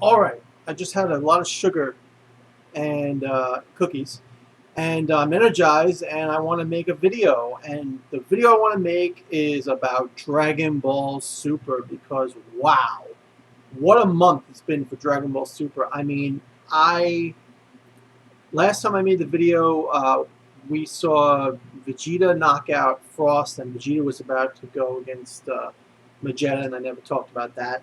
All right, I just had a lot of sugar and cookies, and I'm energized, and I want to make a video. And the video I want to make is about Dragon Ball Super because wow, what a month it's been for Dragon Ball Super. I mean, I last time I made the video, we saw Vegeta knock out Frost, and Vegeta was about to go against Magetta, and I never talked about that.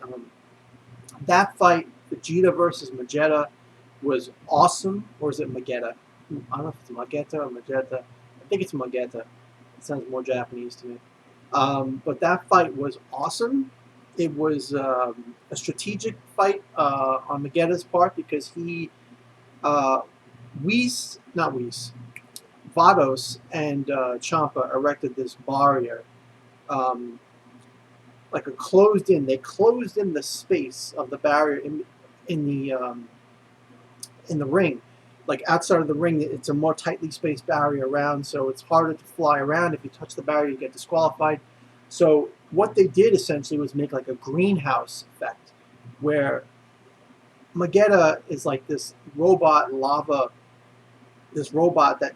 That fight, Vegeta versus Magetta, was awesome. Or is it Magetta? I don't know if it's Magetta or Magetta. I think it's Magetta. It sounds more Japanese to me. But that fight was awesome. It was a strategic fight on Magetta's part because he, uh, not Whis, Vados and Champa erected this barrier, um, like a closed in. They closed in the space of the barrier in the in the ring. Like outside of the ring, it's a more tightly spaced barrier around, so it's harder to fly around. If you touch the barrier, you get disqualified. So what they did essentially was make like a greenhouse effect, where Magetta is like this robot lava, this robot that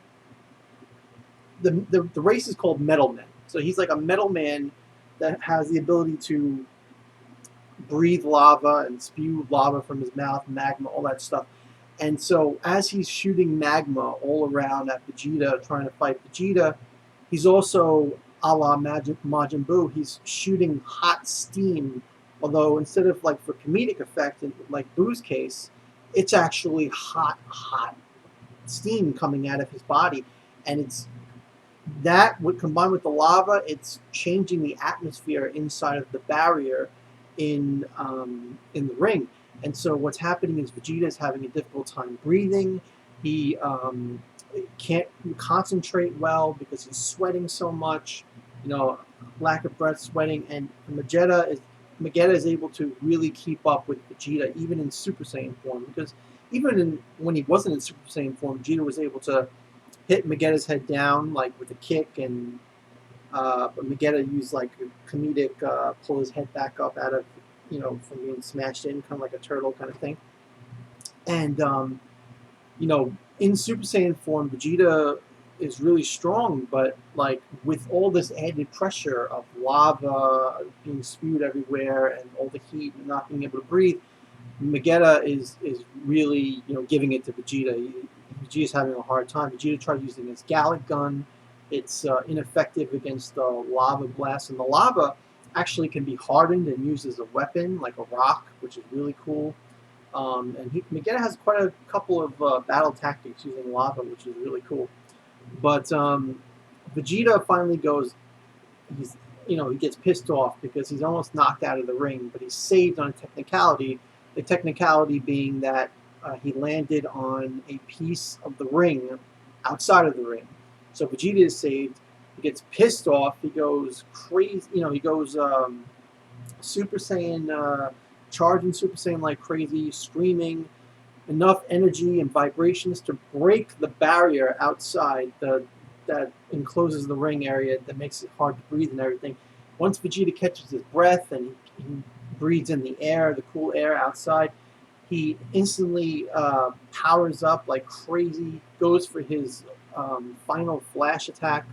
the race is called Metal Man. So he's like a metal man that has the ability to breathe lava and spew lava from his mouth, magma, all that stuff. And so as he's shooting magma all around at Vegeta, trying to fight Vegeta, he's also a la Majin Buu. He's shooting hot steam, although instead of like for comedic effect, in like Buu's case, it's actually hot steam coming out of his body, and it's that would combine with the lava. It's changing the atmosphere inside of the barrier in the ring. And so what's happening is Vegeta is having a difficult time breathing. He can't concentrate well because he's sweating so much. You know, lack of breath, sweating, and Magetta is able to really keep up with Vegeta even in Super Saiyan form, because when he wasn't in Super Saiyan form, Vegeta was able to hit Magetta's head down like with a kick, and but Magetta used like a comedic pull his head back up out of, from being smashed in, kind of like a turtle kind of thing. And in Super Saiyan form, Vegeta is really strong, but like with all this added pressure of lava being spewed everywhere and all the heat and not being able to breathe, Magetta is really giving it to Vegeta. Vegeta's having a hard time. Vegeta tried using his Gallic gun. It's ineffective against the lava blast, and the lava actually can be hardened and used as a weapon, like a rock, which is really cool. And Magetta has quite a couple of battle tactics using lava, which is really cool. But Vegeta finally goes. He gets pissed off because he's almost knocked out of the ring, but he's saved on a technicality. The technicality being that he landed on a piece of the ring outside of the ring. So Vegeta is saved. He gets pissed off. He goes crazy. He goes Super Saiyan, charging Super Saiyan like crazy, screaming, enough energy and vibrations to break the barrier outside that encloses the ring area that makes it hard to breathe and everything. Once Vegeta catches his breath and he breathes in the air, the cool air outside, he instantly powers up like crazy, goes for his final flash attack,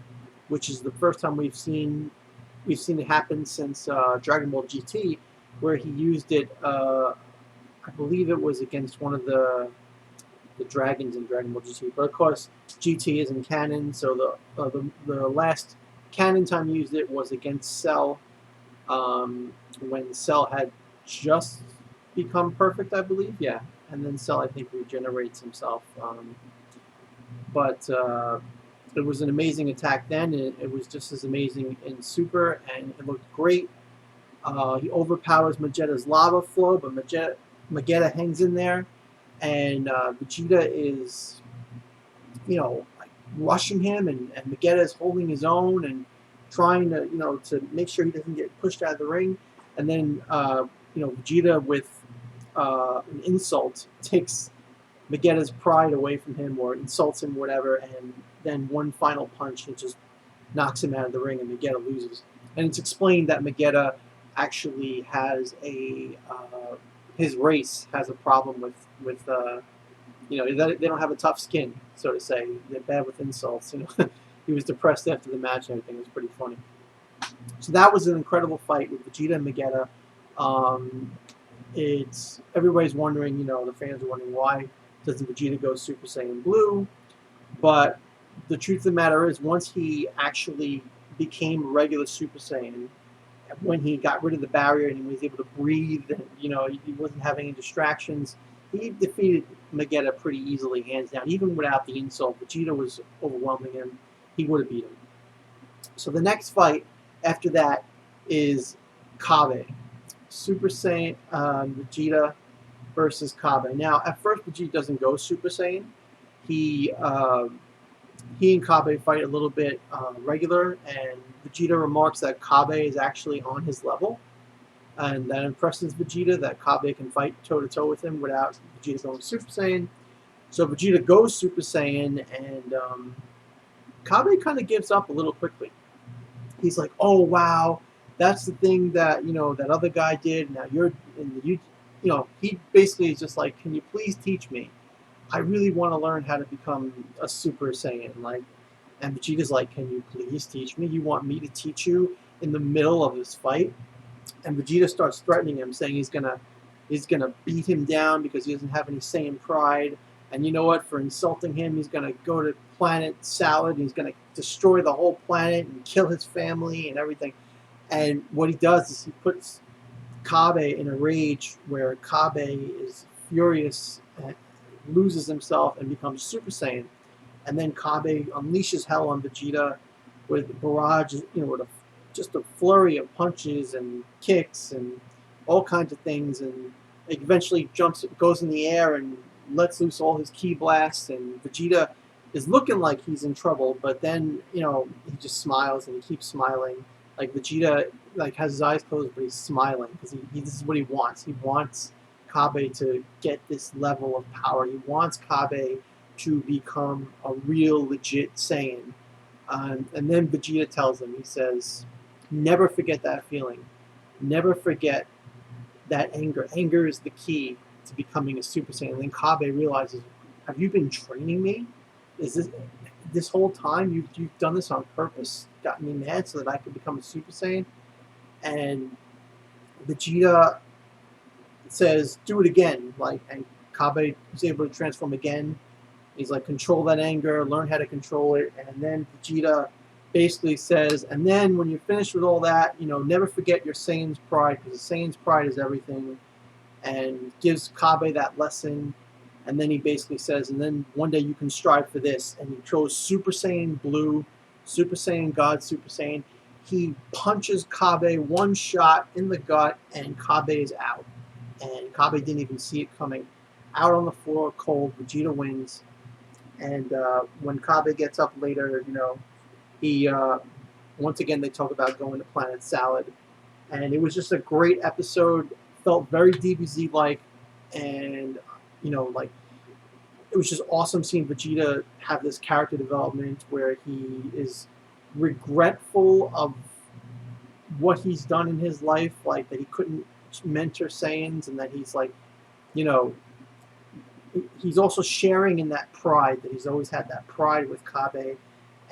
which is the first time we've seen it happen since Dragon Ball GT, where he used it. I believe it was against one of the dragons in Dragon Ball GT. But of course, GT isn't canon, so the last canon time he used it was against Cell, when Cell had just become perfect, I believe. Yeah, and then Cell, I think, regenerates himself. But it was an amazing attack then. It was just as amazing in Super, and it looked great. He overpowers Magetta's lava flow, but Magetta hangs in there, and Vegeta is, like rushing him, and Magetta is holding his own and trying to make sure he doesn't get pushed out of the ring. And then, Vegeta with an insult takes Magetta's pride away from him, or insults him, whatever, and then one final punch and just knocks him out of the ring, and Magetta loses. And it's explained that Magetta actually has a his race has a problem with they don't have a tough skin, so to say. They're bad with insults. He was depressed after the match and everything. It was pretty funny. So that was an incredible fight with Vegeta and Magetta. Um, it's everybody's wondering, the fans are wondering why doesn't Vegeta go Super Saiyan Blue? But the truth of the matter is, once he actually became a regular Super Saiyan, when he got rid of the barrier and he was able to breathe, and he wasn't having any distractions, he defeated Magetta pretty easily, hands down. Even without the insult, Vegeta was overwhelming him. He would have beat him. So the next fight after that is Cabe, Super Saiyan Vegeta versus Cabe. Now, at first, Vegeta doesn't go Super Saiyan. He and Cabe fight a little bit regular, and Vegeta remarks that Cabe is actually on his level, and that impresses Vegeta that Cabe can fight toe-to-toe with him without Vegeta going Super Saiyan. So Vegeta goes Super Saiyan, and Cabe kind of gives up a little quickly. He's like, "Oh wow, that's the thing that that other guy did. Now you're in the he basically is just like, can you please teach me? I really want to learn how to become a Super Saiyan." And Vegeta's like, "Can you please teach me? You want me to teach you in the middle of this fight?" And Vegeta starts threatening him, saying he's gonna beat him down because he doesn't have any Saiyan pride. And you know what? For insulting him, he's gonna go to Planet Salad. And he's gonna destroy the whole planet and kill his family and everything. And what he does is he puts Cabe in a rage where Cabe is furious, and loses himself, and becomes Super Saiyan. And then Cabe unleashes hell on Vegeta with a barrage, with just a flurry of punches and kicks and all kinds of things. And eventually goes in the air and lets loose all his ki blasts. And Vegeta is looking like he's in trouble, but then he just smiles and he keeps smiling. Like Vegeta has his eyes closed, but he's smiling because this is what he wants. He wants Cabe to get this level of power. He wants Cabe to become a real legit Saiyan. And then Vegeta tells him, he says, "Never forget that feeling. Never forget that anger. Anger is the key to becoming a Super Saiyan." And then Cabe realizes, "Have you been training me? Is this whole time you've done this on purpose, gotten me mad so that I could become a Super Saiyan?" And Vegeta says, "Do it again." And Cabe is able to transform again. He's like, "Control that anger, learn how to control it." And then Vegeta basically says, "And then when you're finished with all that, never forget your Saiyan's pride, because the Saiyan's pride is everything." And gives Cabe that lesson. And then he basically says, "And then one day you can strive for this." And he chose Super Saiyan Blue, Super Saiyan God, Super Saiyan. He punches Cabe one shot in the gut, and Cabe is out. And Cabe didn't even see it coming. Out on the floor, cold. Vegeta wins. And when Cabe gets up later, he once again they talk about going to Planet Salad, and it was just a great episode. Felt very DBZ-like, and it was just awesome seeing Vegeta have this character development where he is regretful of what he's done in his life, like that he couldn't mentor Saiyans, and that he's he's also sharing in that pride, that he's always had that pride with Cabe,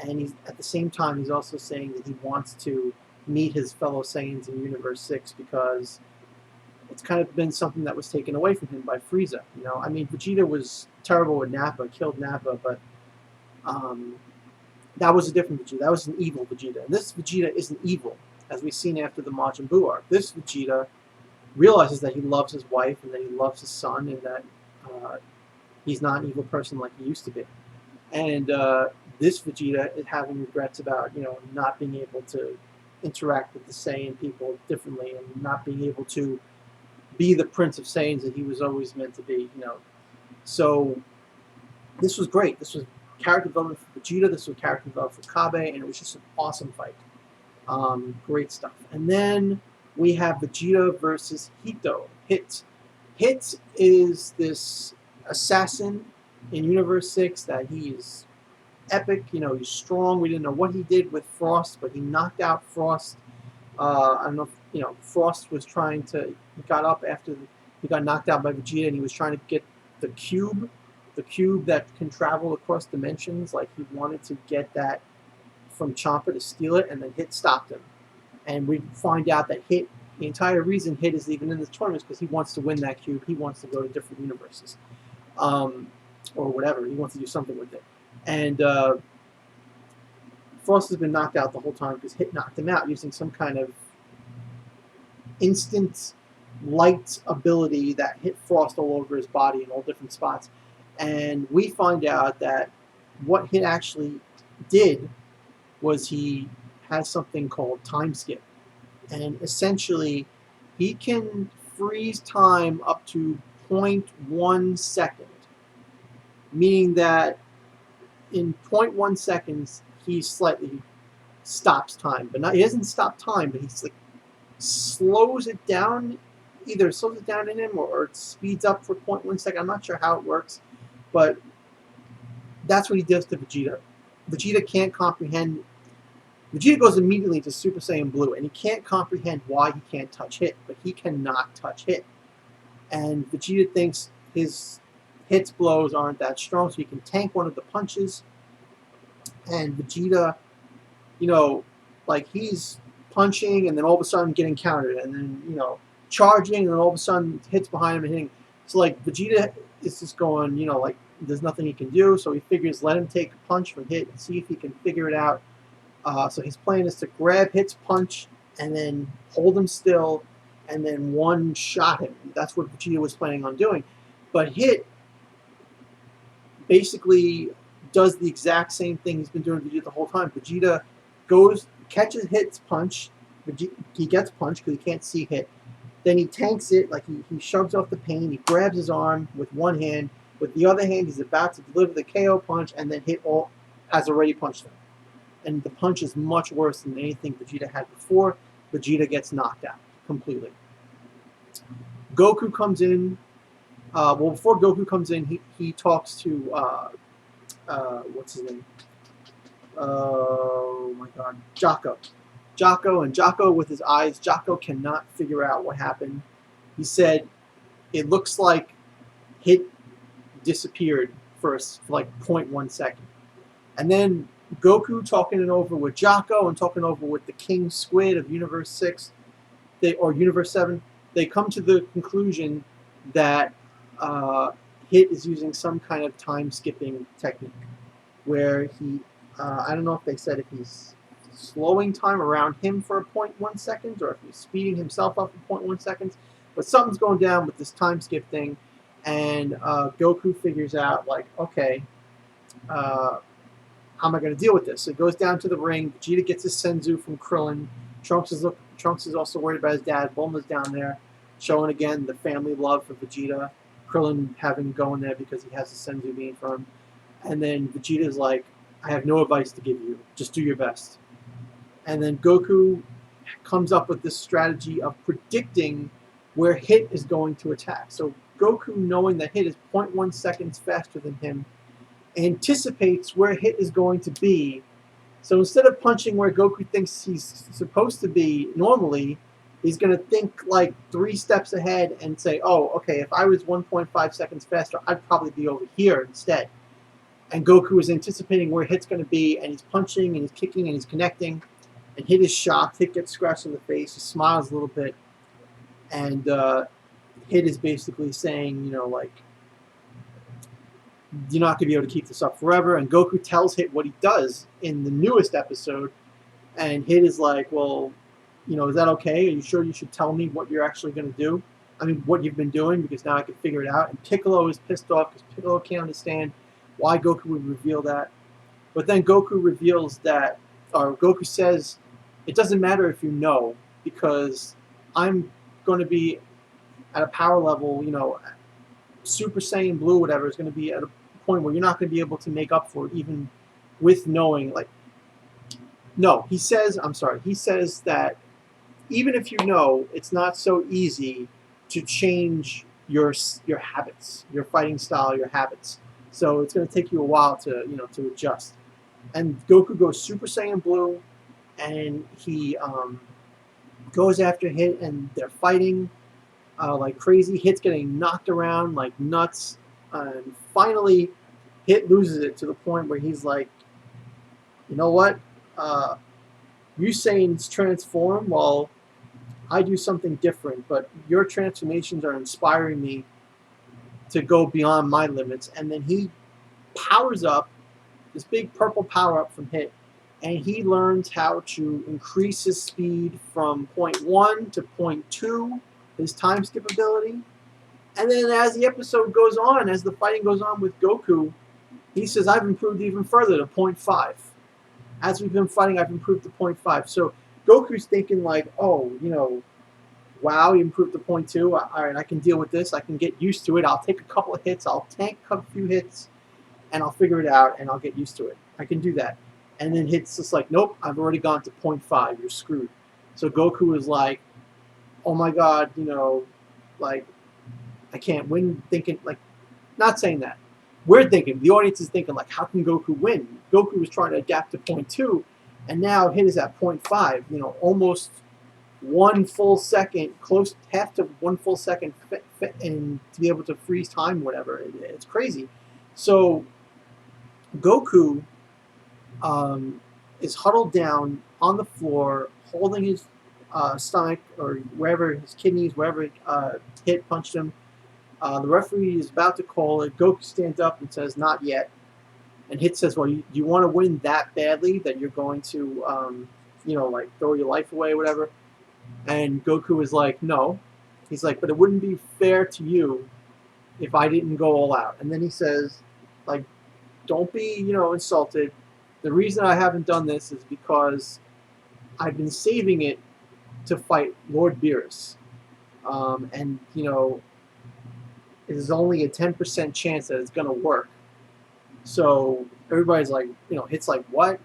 and he's at the same time he's also saying that he wants to meet his fellow Saiyans in Universe 6 because it's kind of been something that was taken away from him by Frieza. Vegeta was terrible with Nappa, killed Nappa, but that was a different Vegeta. That was an evil Vegeta. And this Vegeta isn't evil, as we've seen after the Majin Buu arc. This Vegeta realizes that he loves his wife and that he loves his son, and that he's not an evil person like he used to be. And this Vegeta is having regrets about not being able to interact with the Saiyan people differently, and not being able to be the Prince of Saiyans that he was always meant to be. So this was great. This was character development for Vegeta. This was character development for Cabe, and it was just an awesome fight. Great stuff. And then we have Vegeta versus Hit. Hit is this assassin in Universe 6 that he is epic. He's strong. We didn't know what he did with Frost, but he knocked out Frost. I don't know if, Frost was he got up after He got knocked out by Vegeta, and he was trying to get the cube that can travel across dimensions. Like, he wanted to get that from Champa to steal it, and then Hit stopped him. And we find out that Hit, the entire reason Hit is even in this tournament is because he wants to win that cube. He wants to go to different universes, or whatever. He wants to do something with it. And Frost has been knocked out the whole time because Hit knocked him out using some kind of instant light ability that hit Frost all over his body in all different spots. And we find out that what Hit actually did was he has something called time skip. And essentially, he can freeze time up to 0.1 second, meaning that in 0.1 seconds, he slightly stops time. But he doesn't stop time, but he's like slows it down, either slows it down in him or it speeds up for 0.1 second. I'm not sure how it works, but that's what he does to Vegeta. Vegeta can't comprehend. Vegeta goes immediately to Super Saiyan Blue, and he can't comprehend why he can't touch Hit, but he cannot touch Hit. And Vegeta thinks Hit's blows aren't that strong, so he can tank one of the punches. And Vegeta, like, he's punching, and then all of a sudden getting countered, and then, charging, and then all of a sudden Hit's behind him and hitting. So, like, Vegeta is just going, like, there's nothing he can do, so he figures let him take a punch from Hit and see if he can figure it out. So his plan is to grab Hit's punch and then hold him still and then one-shot him. That's what Vegeta was planning on doing. But Hit basically does the exact same thing he's been doing to Vegeta the whole time. Vegeta catches Hit's punch. He gets punched because he can't see Hit. Then he tanks it, like he shoves off the pain. He grabs his arm with one hand. With the other hand, he's about to deliver the KO punch, and then Hit has already punched him. And the punch is much worse than anything Vegeta had before. Vegeta gets knocked out completely. Goku comes in. Before Goku comes in, he talks to, what's his name? Oh my god. Jocko. And Jocko with his eyes, Jocko cannot figure out what happened. He said, it looks like Hit disappeared for like 0.1 second. And then Goku talking it over with Jocko and talking over with the King Squid of Universe 6, or Universe 7, they come to the conclusion that Hit is using some kind of time-skipping technique where he, I don't know if they said if he's slowing time around him for 0.1 seconds or if he's speeding himself up for 0.1 seconds, but something's going down with this time skip thing, and Goku figures out, like, okay, how am I going to deal with this? So he goes down to the ring. Vegeta gets his Senzu from Krillin. Trunks is also worried about his dad. Bulma's down there, showing again the family love for Vegeta. Krillin having going there because he has the Senzu being for him. And then Vegeta's like, I have no advice to give you. Just do your best. And then Goku comes up with this strategy of predicting where Hit is going to attack. So Goku, knowing that Hit is 0.1 seconds faster than him, anticipates where Hit is going to be. So instead of punching where Goku thinks he's supposed to be normally, he's going to think like 3 steps ahead and say, oh, okay, if I was 1.5 seconds faster, I'd probably be over here instead. And Goku is anticipating where Hit's going to be, and he's punching, and he's kicking, and he's connecting. And Hit is shocked. Hit gets scratched in the face. He smiles a little bit. And Hit is basically saying, like, you're not going to be able to keep this up forever. And Goku tells Hit what he does in the newest episode. And Hit is like, well, is that okay? Are you sure you should tell me what you're actually going to do? I mean, what you've been doing, because now I can figure it out. And Piccolo is pissed off because Piccolo can't understand why Goku would reveal that. But then Goku reveals that, or Goku says, it doesn't matter if you know, because I'm going to be at a power level, Super Saiyan Blue, whatever, is going to be at a point where you're not going to be able to make up for it, even with knowing, like, no, he says that even if you know, it's not so easy to change your habits, your fighting style, your habits. So it's going to take you a while to adjust. And Goku goes Super Saiyan Blue, and he goes after Hit, and they're fighting. like crazy. Hit's getting knocked around like nuts, and finally, Hit loses it to the point where he's like, you know what? Uh, you saying it's transform, well, I do something different, but your transformations are inspiring me to go beyond my limits. And then he powers up this big purple power up from Hit, and he learns how to increase his speed from point 1 to point 2, his time skip ability. And then as the episode goes on, as the fighting goes on with Goku, he says, I've improved even further to point 5. As we've been fighting, I've improved to point 5. So Goku's thinking like, oh, wow, you improved to point 2. All right, I can deal with this. I can get used to it. I'll take a couple of hits. I'll tank a few hits, and I'll figure it out, and I'll get used to it. I can do that. And then Hit's just like, nope, I've already gone to point 5. You're screwed. So Goku is like, oh my God, like, I can't win. Thinking, like, not saying that. We're thinking, the audience is thinking, like, how can Goku win? Goku was trying to adapt to point 2, and now Hit is at point 5, almost 1 full second, close half to 1 full second, and to be able to freeze time, whatever. It's crazy. So Goku is huddled down on the floor, holding his stomach or wherever, his kidneys, wherever Hit punched him. The referee is about to call it. Goku stands up and says, not yet. And Hit says, well, you want to win that badly that you're going to, like throw your life away or whatever? And Goku is like, no. He's like, but it wouldn't be fair to you if I didn't go all out. And then he says, like, don't be, insulted. The reason I haven't done this is because I've been saving it to fight Lord Beerus. And, there's only a 10% chance that it's going to work. So everybody's like, Hit's like, what?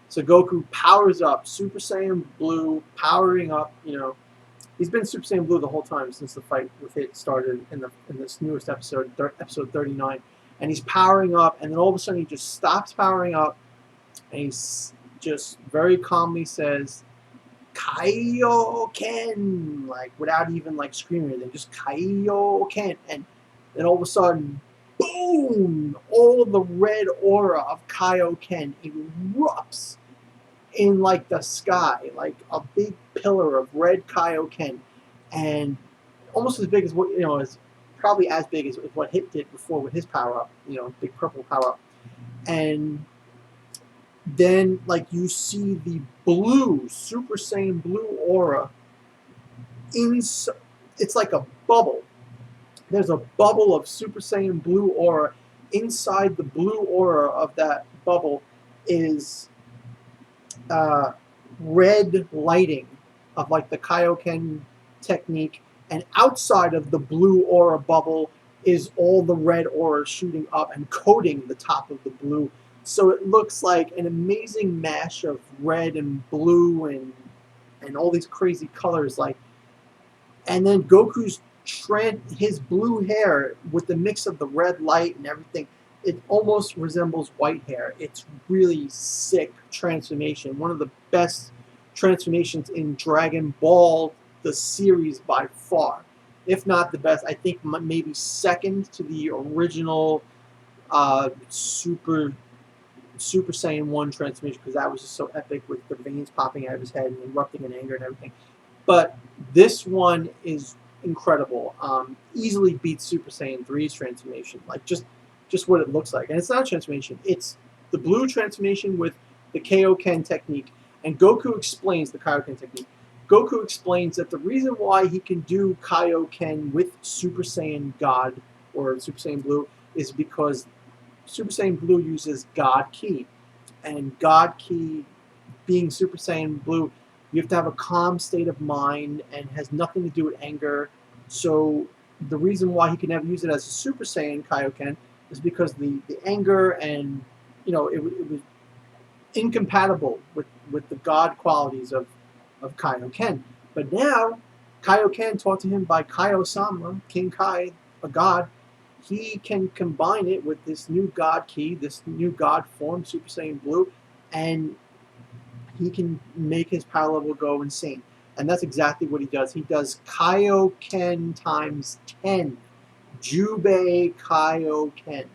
So Goku powers up, Super Saiyan Blue, powering up, He's been Super Saiyan Blue the whole time since the fight with Hit started in this newest episode, episode 39. And he's powering up, and then all of a sudden he just stops powering up, and he just very calmly says, Kaioken, like without even like screaming or anything, just Kaioken. And then all of a sudden, boom! All the red aura of Kaioken erupts in like the sky, like a big pillar of red Kaioken, and almost as big as what is probably as big as what Hit did before with his power up, big purple power up. And then like you see the blue Super Saiyan Blue aura it's like a bubble. There's a bubble of Super Saiyan Blue aura. Inside the blue aura of that bubble is red lighting of like the Kaioken technique, and outside of the blue aura bubble is all the red aura shooting up and coating the top of the blue. So it looks like an amazing mash of red and blue and all these crazy colors. And then Goku's his blue hair with the mix of the red light and everything, it almost resembles white hair. It's really sick transformation. One of the best transformations in Dragon Ball, the series by far. If not the best, I think maybe second to the original Super Saiyan 1 transformation, because that was just so epic with the veins popping out of his head and erupting in anger and everything. But this one is incredible. Easily beats Super Saiyan 3's transformation. Like just what it looks like. And it's not a transformation. It's the blue transformation with the Kaioken technique. And Goku explains the Kaioken technique. Goku explains that the reason why he can do Kaioken with Super Saiyan God or Super Saiyan Blue is because Super Saiyan Blue uses God Ki. And God Ki, being Super Saiyan Blue, you have to have a calm state of mind and has nothing to do with anger. So the reason why he can never use it as a Super Saiyan Kaioken is because the anger and, it was incompatible with the God qualities of Kaioken. But now, Kaioken taught to him by Kaio-sama, King Kai, a god, he can combine it with this new God Ki, this new God form, Super Saiyan Blue, and he can make his power level go insane. and that's exactly what he does. He does Kaioken times 10. Jubei Kaioken.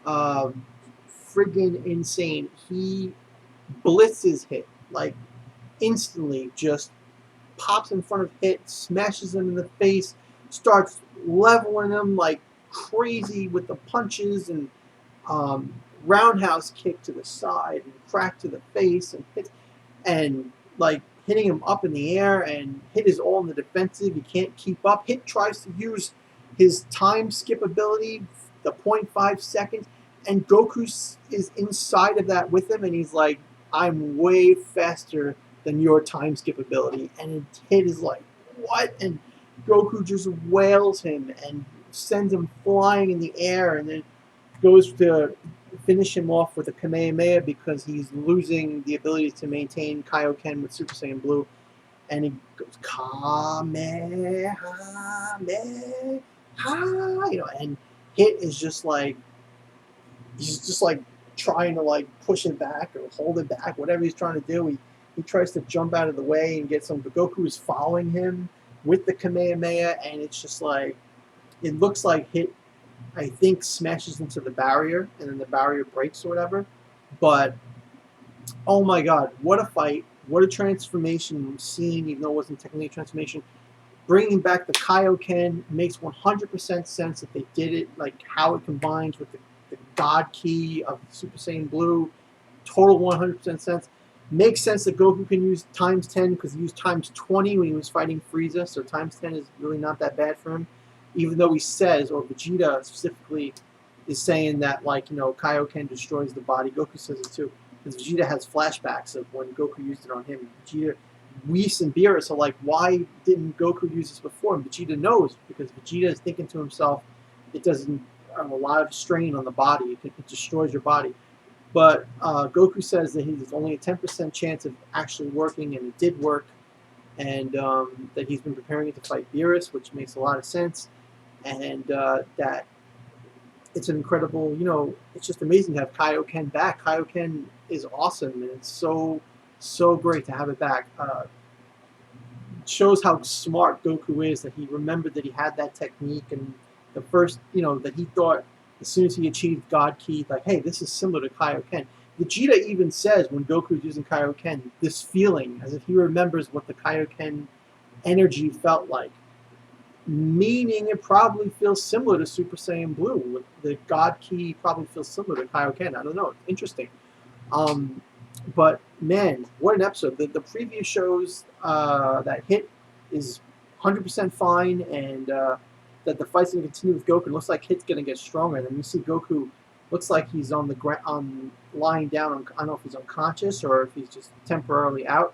Um, Friggin' insane. He blitzes Hit, like instantly, just pops in front of Hit, smashes him in the face, starts leveling him like crazy with the punches and um, roundhouse kick to the side and crack to the face and hit and like hitting him up in the air, and Hit is all in the defensive. He can't keep up. Hit tries to use his time skip ability, the zero point 0.5 seconds, and Goku is inside of that with him, and he's like, I'm way faster than your time skip ability. And Hit is like, what? And Goku just wails him and sends him flying in the air, and then goes to finish him off with a Kamehameha because he's losing the ability to maintain Kaioken with Super Saiyan Blue. And he goes, Kamehameha, and Hit is just like, he's just like trying to like push it back or hold it back, whatever he's trying to do. He tries to jump out of the way and get some, but Goku is following him with the Kamehameha, and it's just like, it looks like Hit, I think, smashes into the barrier, and then the barrier breaks or whatever. But, oh my god, what a fight. What a transformation scene, even though it wasn't technically a transformation. Bringing back the Kaioken makes 100% sense that they did it, like how it combines with the God Key of Super Saiyan Blue. Total 100% sense. Makes sense that Goku can use times 10 because he used times 20 when he was fighting Frieza, so times 10 is really not that bad for him. Even though he says, or Vegeta specifically is saying that, like, Kaioken destroys the body. Goku says it too. Because Vegeta has flashbacks of when Goku used it on him. Vegeta, Whis and Beerus are like, why didn't Goku use this before? And Vegeta knows, because Vegeta is thinking to himself, it doesn't have a lot of strain on the body. It destroys your body. But Goku says that he's only a 10% chance of actually working, and it did work. And that he's been preparing it to fight Beerus, which makes a lot of sense. And that it's an incredible, it's just amazing to have Kaioken back. Kaioken is awesome, and it's so great to have it back. It shows how smart Goku is, that he remembered that he had that technique, and the first, that he thought as soon as he achieved God Ki, like, hey, this is similar to Kaioken. Vegeta even says when Goku is using Kaioken, this feeling, as if he remembers what the Kaioken energy felt like. Meaning it probably feels similar to Super Saiyan Blue. The God Ki probably feels similar to Kaioken. I don't know. It's interesting. But man, what an episode. The previous shows that Hit is 100% fine, and that the fight's going to continue with Goku. It looks like Hit's going to get stronger. And then we see Goku looks like he's on the ground, lying down. I don't know if he's unconscious or if he's just temporarily out.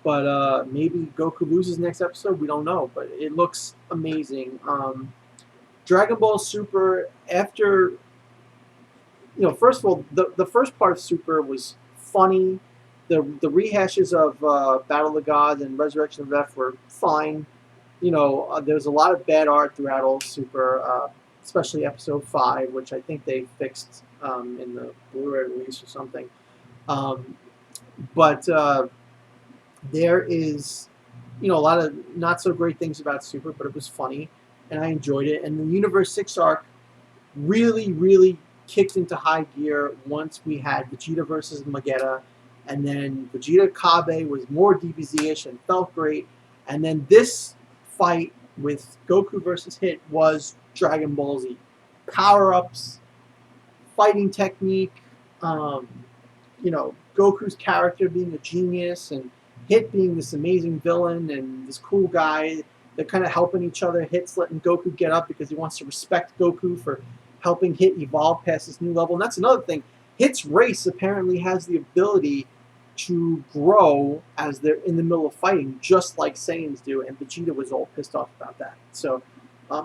But maybe Goku loses next episode. We don't know. But it looks amazing. Dragon Ball Super, after, first of all, the first part of Super was funny. The rehashes of Battle of the Gods and Resurrection of F were fine. There's a lot of bad art throughout all Super, especially Episode 5, which I think they fixed in the Blu-ray release or something. But there is, a lot of not so great things about Super, but it was funny, and I enjoyed it. And the Universe 6 arc really, really kicked into high gear once we had Vegeta versus Magetta, and then Vegeta Cabe was more DBZ-ish and felt great. And then this fight with Goku versus Hit was Dragon Ball Z. Power-ups, fighting technique, Goku's character being a genius, and Hit being this amazing villain and this cool guy. They're kind of helping each other. Hit's letting Goku get up because he wants to respect Goku for helping Hit evolve past this new level. And that's another thing. Hit's race apparently has the ability to grow as they're in the middle of fighting, just like Saiyans do, and Vegeta was all pissed off about that. So,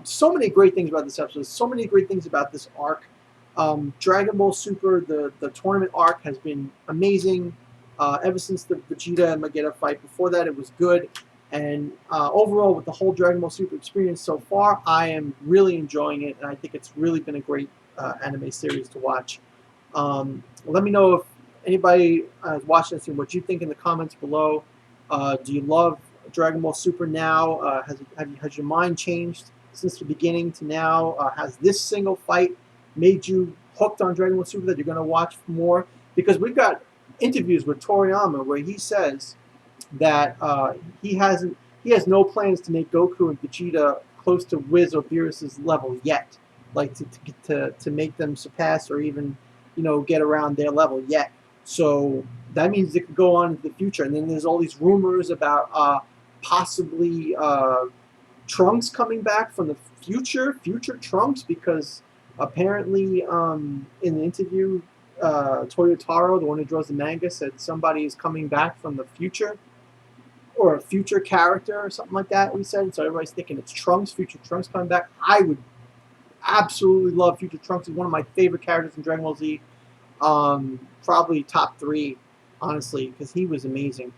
so many great things about this episode. So many great things about this arc. Dragon Ball Super, the tournament arc, has been amazing ever since the Vegeta and Magetta fight. Before that, it was good. And overall, with the whole Dragon Ball Super experience so far, I am really enjoying it, and I think it's really been a great anime series to watch. Let me know if anybody is watching this and what you think in the comments below. Do you love Dragon Ball Super now? Has your mind changed since the beginning to now? Has this single fight made you hooked on Dragon Ball Super that you're going to watch more? Because we've got interviews with Toriyama where he says that he has no plans to make Goku and Vegeta close to Wiz or Beerus's level yet, like to make them surpass or even get around their level yet. So that means it could go on in the future. And then there's all these rumors about possibly Trunks coming back from the future Trunks, because apparently in the interview, Toyotaro, the one who draws the manga, said somebody is coming back from the future, or a future character or something like that. We said, so everybody's thinking it's Trunks, future Trunks coming back. I would absolutely love future Trunks. He's one of my favorite characters in Dragon Ball Z. Probably top 3, honestly, because he was amazing.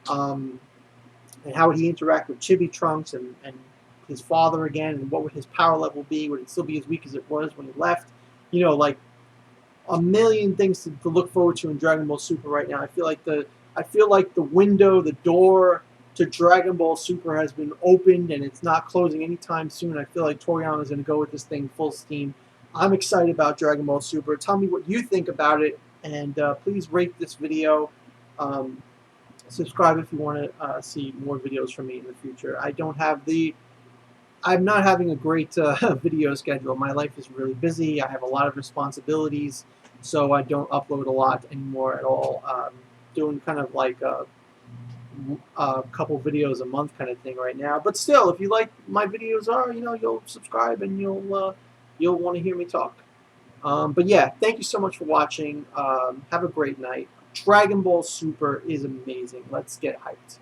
And how would he interact with Chibi Trunks and his father again, and what would his power level be? Would it still be as weak as it was when he left? Like a million things to look forward to in Dragon Ball Super right now. I feel like the window, the door to Dragon Ball Super has been opened, and it's not closing anytime soon. I feel like Toriyama is going to go with this thing full steam. I'm excited about Dragon Ball Super. Tell me what you think about it, and please rate this video. Subscribe if you want to see more videos from me in the future. I'm not having a great video schedule. My life is really busy. I have a lot of responsibilities, so I don't upload a lot anymore at all. Doing kind of like a couple videos a month kind of thing right now. But still, if you like my videos, you'll subscribe and you'll want to hear me talk. But yeah, thank you so much for watching. Have a great night. Dragon Ball Super is amazing. Let's get hyped.